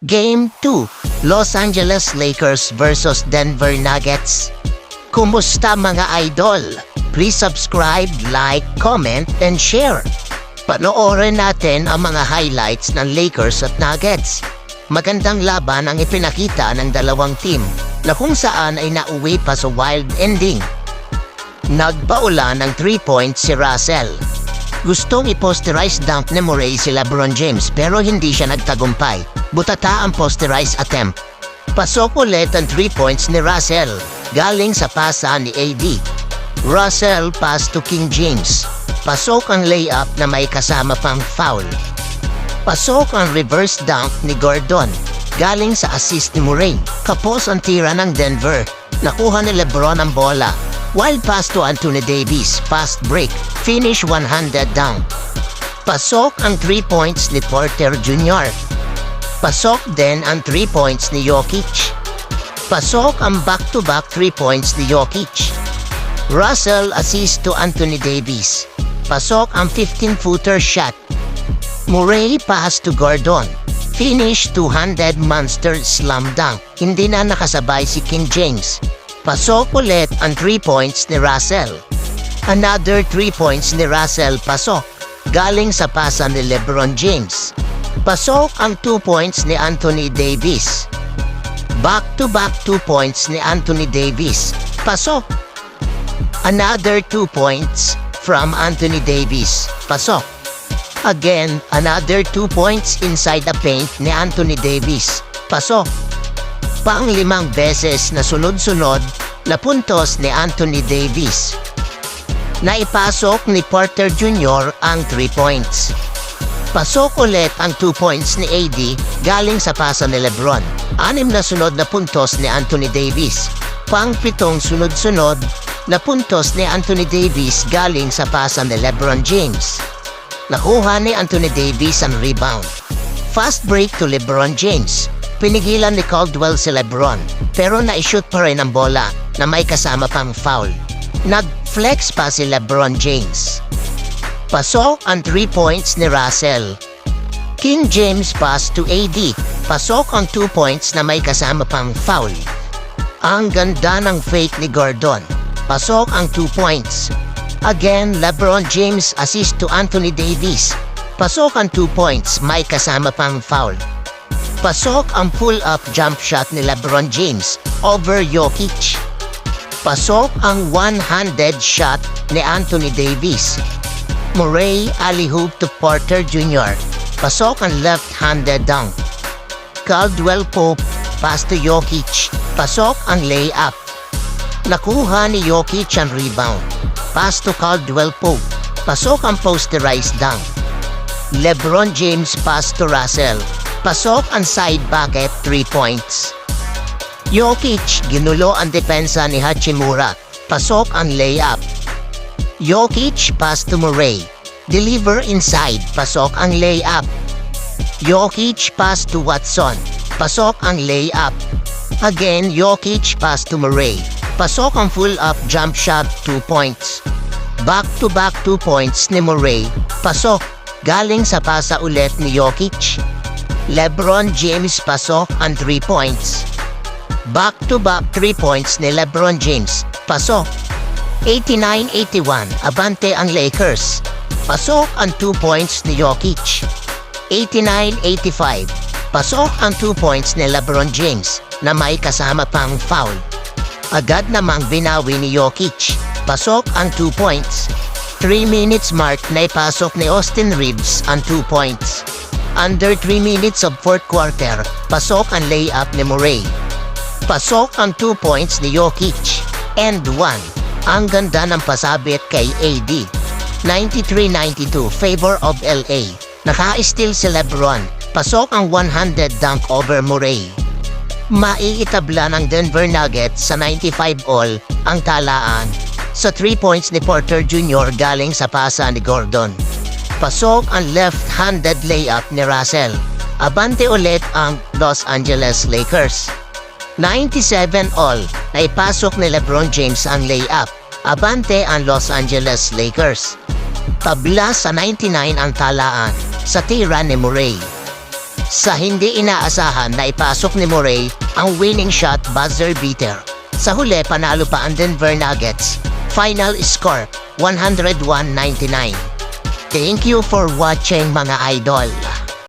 Game 2, Los Angeles Lakers versus Denver Nuggets. Kumusta mga idol? Please subscribe, like, comment, and share. Panoorin natin ang mga highlights ng Lakers at Nuggets. Magandang laban ang ipinakita ng dalawang team na kung saan ay nauwi pa sa wild ending. Nagpaulan ng 3 points si Russell. Gustong i-posterize dunk ni Murray si LeBron James pero hindi siya nagtagumpay. Butata ang posterized attempt. Pasok ulit ang 3 points ni Russell galing sa pasa ni AD. Russell pass to King James. Pasok ang layup na may kasama pang foul. Pasok ang reverse dunk ni Gordon galing sa assist ni Murray. Kapos ang tira ng Denver. Nakuha ni LeBron ang bola. Wild pass to Anthony Davis, fast break, finish one-handed dunk. Pasok ang 3 points ni Porter Jr. Pasok din ang 3 points ni Jokic. Pasok ang back-to-back 3 points ni Jokic. Russell assist to Anthony Davis. Pasok ang 15-footer shot. Murray pass to Gordon. Finish two-handed monster slam dunk. Hindi na nakasabay si King James. Pasok ulit ang 3 points ni Russell. Another 3 points ni Russell pasok. Galing sa pasa ni LeBron James. Pasok ang 2 points ni Anthony Davis. Back-to-back 2 points ni Anthony Davis. Pasok. Another 2 points from Anthony Davis. Pasok. Again, another 2 points inside the paint ni Anthony Davis. Pasok. Pang-5 beses na sunod-sunod na puntos ni Anthony Davis. Naipasok ni Porter Jr. ang 3 points. Pasok ulit ang 2 points ni AD galing sa pasa ni LeBron. 6 na sunod na puntos ni Anthony Davis. Pang-7 sunod-sunod na puntos ni Anthony Davis galing sa pasa ni LeBron James. Nakuha ni Anthony Davis ang rebound. Fast break to LeBron James. Pinigilan ni Caldwell si LeBron pero na-shoot pa rin ang bola na may kasama pang foul. Nag-flex pa si LeBron James. Pasok ang 3 points ni Russell. King James pass to AD. Pasok ang 2 points na may kasama pang foul. Ang ganda ng fake ni Gordon. Pasok ang 2 points. Again, LeBron James assist to Anthony Davis. Pasok ang 2 points, may kasama pang foul. Pasok ang pull-up jump shot ni LeBron James over Jokic. Pasok ang one-handed shot ni Anthony Davis. Murray alley-oop to Porter Jr. Pasok ang left-handed dunk. Caldwell Pope pass to Jokic. Pasok ang layup. Nakuha ni Jokic ang rebound. Pass to Caldwell Pope. Pasok ang posterized dunk. LeBron James pass to Russell. Pasok ang side bucket 3 points. Jokic ginulo ang depensa ni Hachimura. Pasok ang layup. Jokic pass to Murray. Deliver inside. Pasok ang layup. Jokic pass to Watson. Pasok ang layup. Again, Jokic pass to Murray. Pasok ang full-up jump shot 2 points. Back-to-back 2 points ni Murray. Pasok. Galing sa pasa ulit ni Jokic. LeBron James pasok ang 3 points. Back-to-back 3 points ni LeBron James. Pasok. 89-81, abante ang Lakers. Pasok ang 2 points ni Jokic. 89-85, pasok ang 2 points ni LeBron James na may kasama pang foul. Agad namang binawi ni Jokic. Pasok ang 2 points. 3 minutes mark na ipasok ni Austin Reeves ang 2 points. Under 3 minutes of 4th quarter, pasok ang layup ni Murray. Pasok ang 2 points ni Jokic. And 1. Ang ganda ng pasabit kay AD. 93-92, favor of LA. Naka-steal si LeBron. Pasok ang one-handed dunk over Murray. Maiitabla ng Denver Nuggets sa 95 all ang talaan sa 3 points ni Porter Jr. galing sa pasa ni Gordon. Pasok ang left-handed layup ni Russell. Abante ulit ang Los Angeles Lakers. 97 all, na ipasok ni LeBron James ang layup. Abante ang Los Angeles Lakers. Tabla sa 99 ang talaan sa tira ni Murray. Sa hindi inaasahan na ipasok ni Murray ang winning shot buzzer beater. Sa huli, panalo pa ang Denver Nuggets. Final score, 101-99. Thank you for watching mga idol.